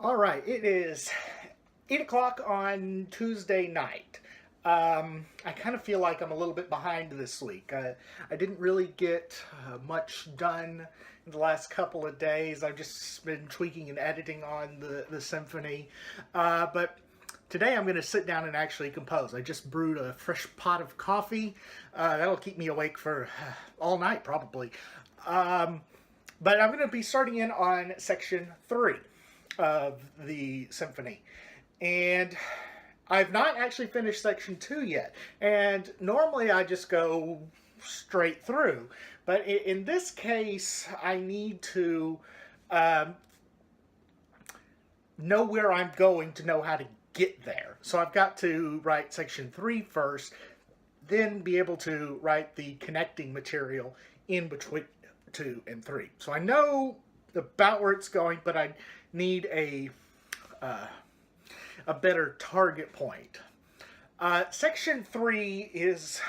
All right, it is 8 o'clock on Tuesday night. I kind of feel like I'm a little bit behind this week. I didn't really get much done in the last couple of days. I've just been tweaking and editing on the symphony. But today I'm going to sit down and actually compose. I just brewed a fresh pot of coffee. That'll keep me awake for all night, probably. Um, but I'm going to be starting in on section 3 of the symphony. And I've not actually finished section 2 yet. And normally I just go straight through. But in this case, I need to know where I'm going to know how to get there. So I've got to write section 3 first, then be able to write the connecting material in between 2 and 3. So I know about where it's going, but I need a better target point. Section 3 is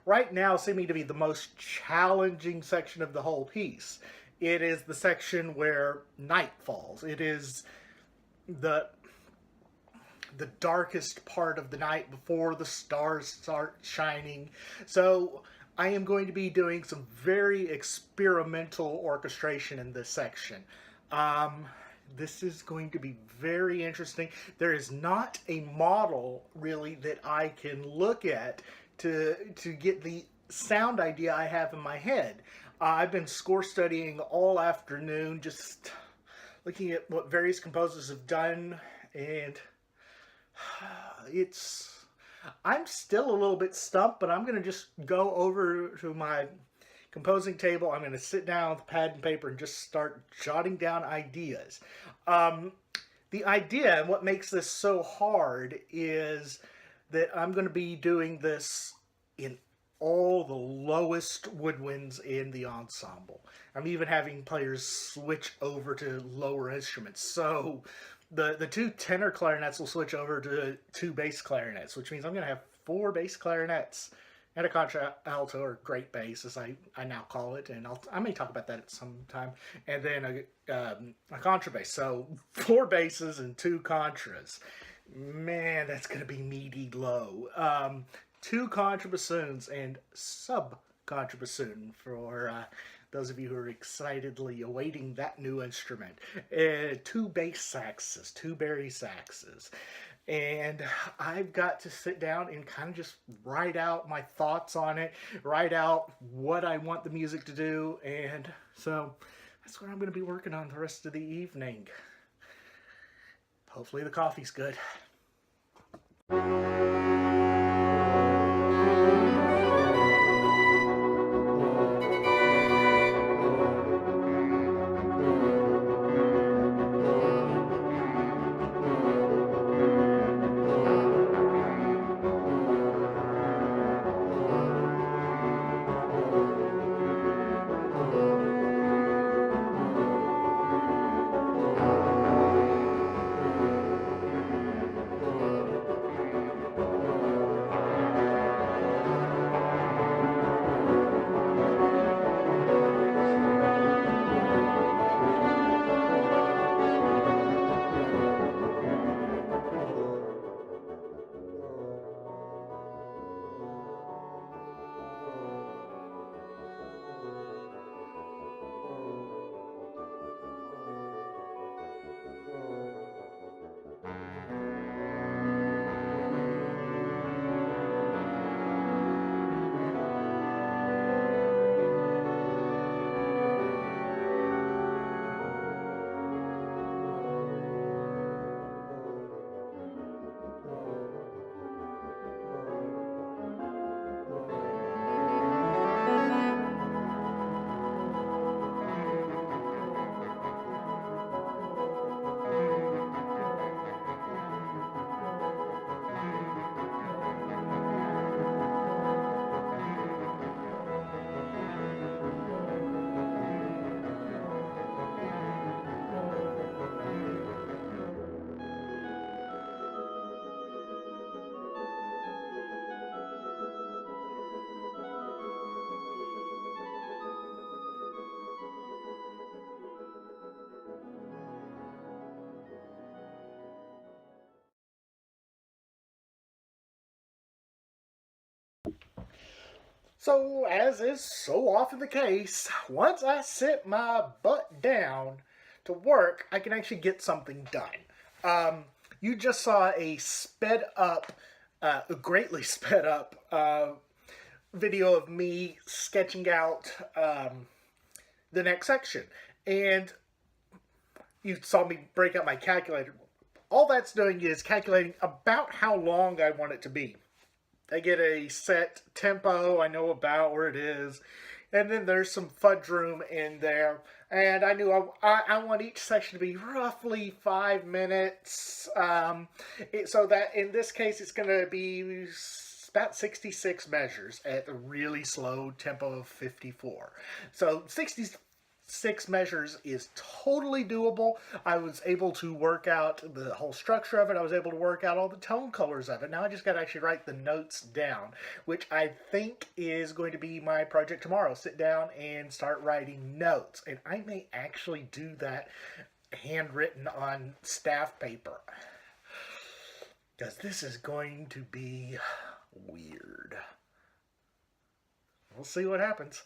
right now seeming to be the most challenging section of the whole piece. It is the section where night falls. It is the darkest part of the night before the stars start shining. So I am going to be doing some very experimental orchestration in this section. This is going to be very interesting. There is not a model really that I can look at to get the sound idea I have in my head. I've been score studying all afternoon, just looking at what various composers have done, and I'm still a little bit stumped, but I'm going to just go over to my composing table. I'm going to sit down with pad and paper and just start jotting down ideas. The idea and what makes this so hard is that I'm going to be doing this in all the lowest woodwinds in the ensemble. I'm even having players switch over to lower instruments. So the 2 tenor clarinets will switch over to 2 bass clarinets, which means I'm going to have 4 bass clarinets and a contralto, or great bass, as I now call it, and I may talk about that at some time, and then a contrabass. So 4 basses and 2 contras. Man, that's going to be meaty low. 2 contrabassoons and sub-contrabassoon for those of you who are excitedly awaiting that new instrument. 2 bass saxes, 2 bari saxes. And I've got to sit down and kind of just write out my thoughts on it, write out what I want the music to do, and so that's what I'm going to be working on the rest of the evening. Hopefully the coffee's good. So, as is so often the case, once I sit my butt down to work, I can actually get something done. Um, you just saw a sped up, greatly sped up video of me sketching out the next section. And you saw me break out my calculator. All that's doing is calculating about how long I want it to be. I get a set tempo, I know about where it is, and then there's some fudge room in there. And I knew I want each section to be roughly 5 minutes, so that in this case it's going to be about 66 measures at a really slow tempo of 54. So 66 measures is totally doable. I was able to work out the whole structure of it. I was able to work out all the tone colors of it. Now I just got to actually write the notes down, which I think is going to be my project tomorrow. Sit down and start writing notes. And I may actually do that handwritten on staff paper, because this is going to be weird. We'll see what happens.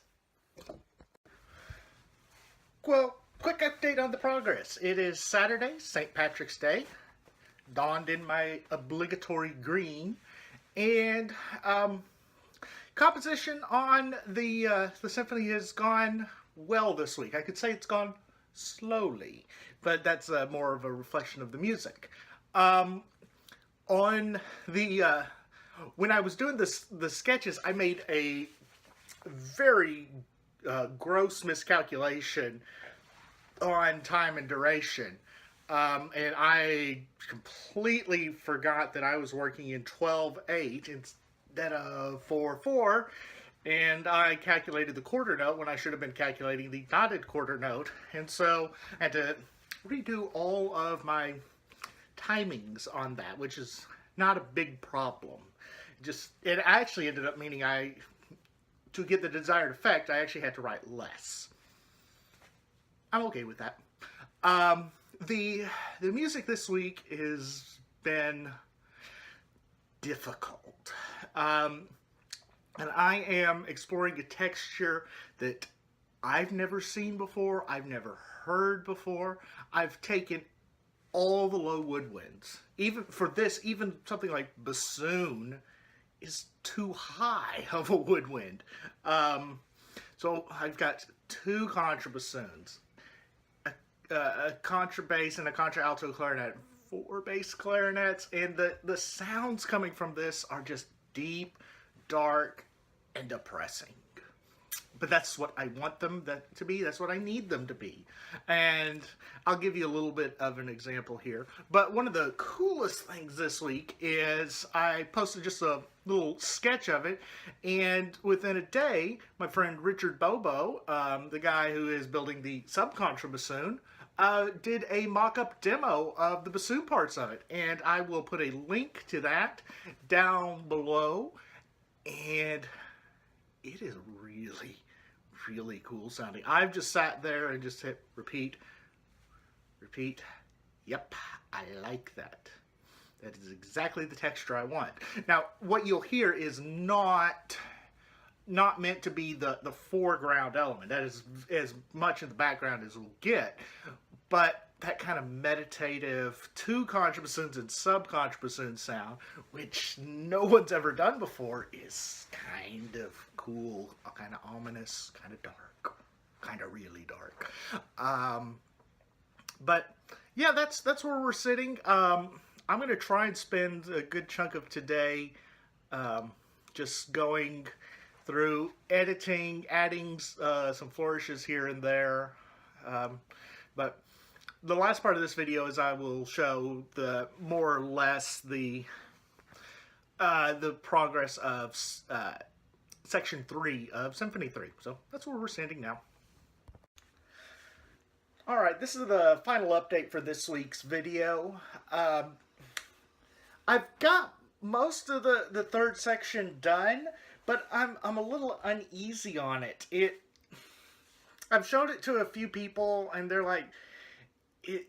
Well, quick update on the progress. It is Saturday, St. Patrick's Day. Donned in my obligatory green. And composition on the symphony has gone well this week. I could say it's gone slowly, but that's more of a reflection of the music. On the when I was doing the sketches, I made a very gross miscalculation on time and duration. And I completely forgot that I was working in 12/8 instead of 4/4. And I calculated the quarter note when I should have been calculating the dotted quarter note. And so I had to redo all of my timings on that, which is not a big problem. It actually ended up meaning to get the desired effect, I actually had to write less. I'm okay with that. The music this week has been difficult. And I am exploring a texture that I've never seen before, I've never heard before. I've taken all the low woodwinds. Even for this, even something like bassoon is too high of a woodwind. So I've got two contrabassoons, a contrabass and a contralto clarinet, 4 bass clarinets, and the sounds coming from this are just deep, dark, and depressing. But that's what I want them to be. That's what I need them to be. And I'll give you a little bit of an example here. But one of the coolest things this week is I posted just a little sketch of it. And within a day, my friend Richard Bobo, the guy who is building the subcontrabassoon, did a mock-up demo of the bassoon parts of it. And I will put a link to that down below. And it is really, really cool sounding. I've just sat there and just hit repeat, repeat. Yep, I like that. That is exactly the texture I want. Now, what you'll hear is not meant to be the foreground element. That is as much in the background as we'll get. But that kind of meditative two contrabassoons and subcontrabassoon sound, which no one's ever done before, is kind of cool, kind of ominous, kind of dark, kind of really dark. But yeah, that's where we're sitting. I'm going to try and spend a good chunk of today just going through editing, adding some flourishes here and there. But the last part of this video is I will show more or less the progress of section 3 of Symphony 3. So that's where we're standing now. All right, this is the final update for this week's video. I've got most of the third section done, but I'm a little uneasy on it. I've showed it to a few people, and they're like,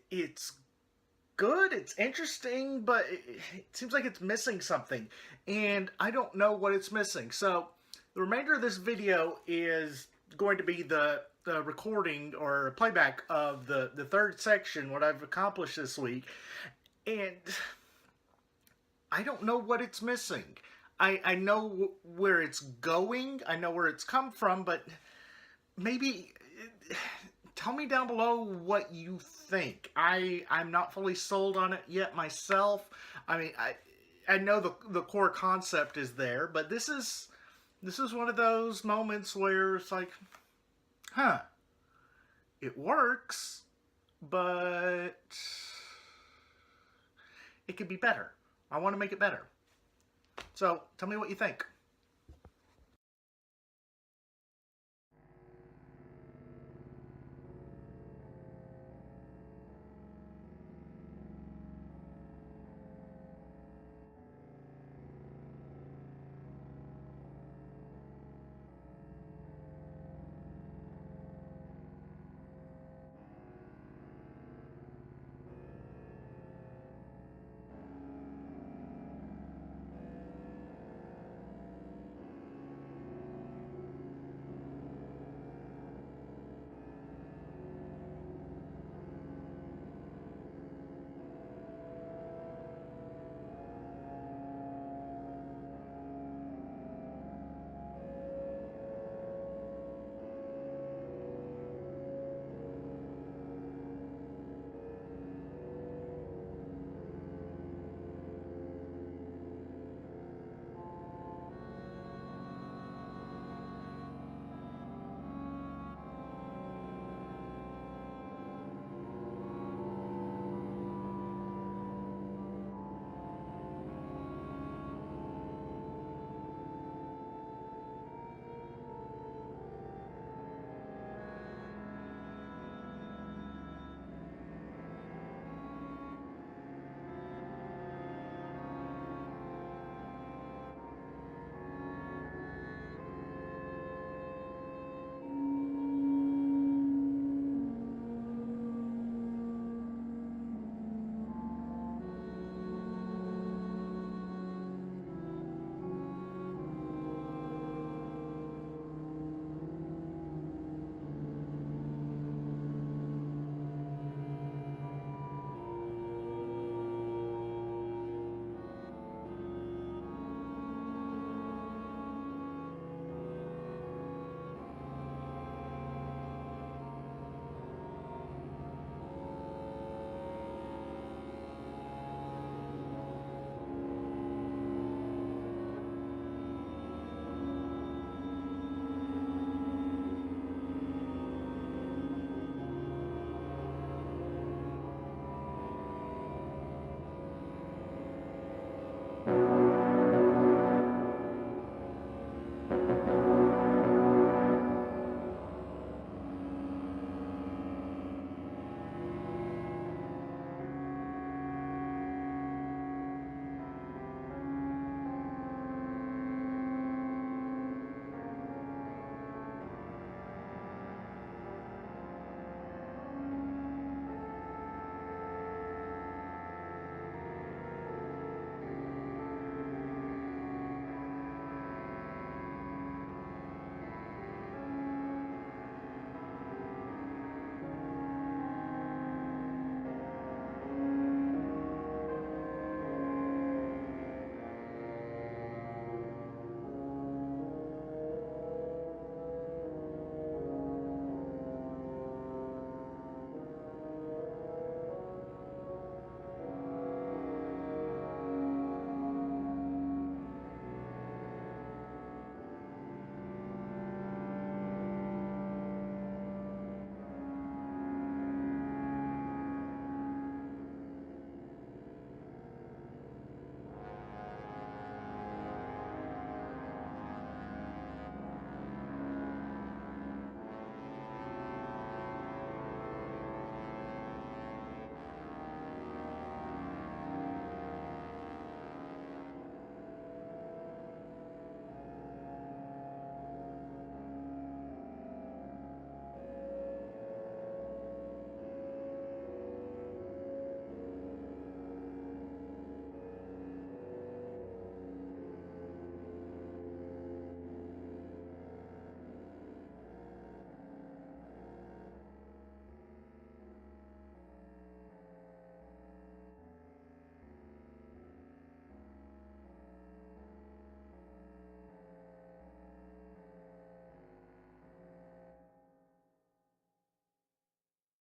it's good, it's interesting, but it seems like it's missing something, and I don't know what it's missing. So The remainder of this video is going to be the recording or playback of the third section, what I've accomplished this week. And I don't know what it's missing. I know where it's going. I know where it's come from, but maybe tell me down below what you think. I'm not fully sold on it yet myself. I mean, I know the core concept is there, but this is one of those moments where it's like, huh, it works, but it could be better. I want to make it better. So tell me what you think.